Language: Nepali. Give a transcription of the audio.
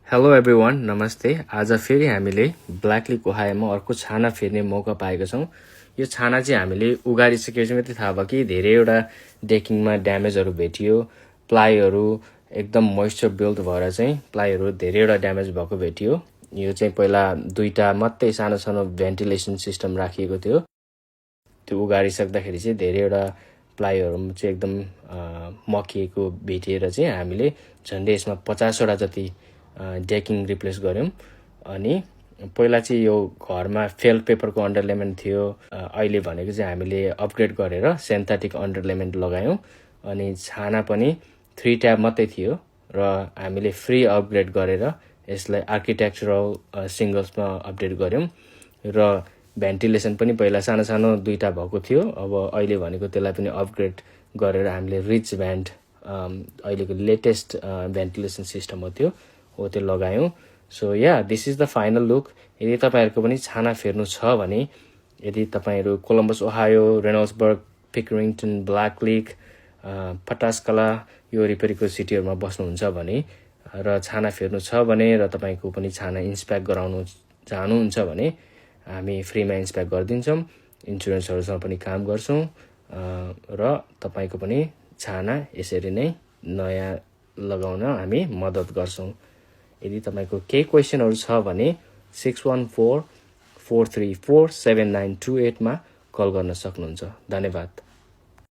हेलो एभ्रिवान, नमस्ते। आज फेरि हामीले ब्ल्याकली कोहायमा अर्को छाना फेर्ने मौका पाएका छौँ। यो छाना चाहिँ हामीले उगारिसकेपछि मात्रै थाहा भयो कि धेरैवटा डेकिङमा ड्यामेजहरू भेटियो। प्लाईहरू एकदम मोइस्चर बिल्ड भएर चाहिँ प्लाईहरू धेरैवटा ड्यामेज भएको भेटियो। यो चाहिँ पहिला 2टा मात्रै सानो सानो भेन्टिलेसन सिस्टम राखिएको थियो। त्यो उगारिसक्दाखेरि चाहिँ धेरैवटा प्लाईहरू चाहिँ एकदम मकिएको भेटिएर चाहिँ हामीले झन्डै यसमा 50वटा जति डेकिङ रिप्लेस गऱ्यौँ। अनि पहिला चाहिँ यो घरमा फेल्ट पेपरको अन्डरलेमेन्ट थियो। अहिले भनेको चाहिँ हामीले अपग्रेड गरेर सिन्थेटिक अन्डरलेमेन्ट लगायौँ। अनि छाना पनि 3 ट्याब मात्रै थियो र हामीले फ्री अपग्रेड गरेर यसलाई आर्किटेक्चरल सिङ्गल्समा अपडेट गऱ्यौँ। र भेन्टिलेसन पनि पहिला सानो सानो 2टा भएको थियो। अब अहिले भनेको त्यसलाई पनि अपग्रेड गरेर हामीले रिच भेन्ट अहिलेको लेटेस्ट भेन्टिलेसन सिस्टम हो त्यो लगायौँ। So this is the final look. यदि तपाईँहरूको पनि छाना फेर्नु छ भने, यदि तपाईँहरू कोलम्बस ओहायो, रेनल्ड्सबर्ग, पिकरिङटन, ब्ल्याक लिक, पटास्कला यो वरिपरिको सिटीहरूमा बस्नुहुन्छ भने र छाना फेर्नु छ भने र तपाईँको पनि छाना इन्सपेक्ट गराउनु चाहनुहुन्छ भने हामी फ्रीमा इन्सपेक्ट गरिदिन्छौँ। इन्सुरेन्सहरूसँग पनि काम गर्छौँ र तपाईँको पनि छाना यसरी नै नयाँ लगाउन हामी मद्दत गर्छौँ। यदि तपाईँको केही क्वेसनहरू छ भने 614-434-7928 मा कल गर्न सक्नुहुन्छ। धन्यवाद।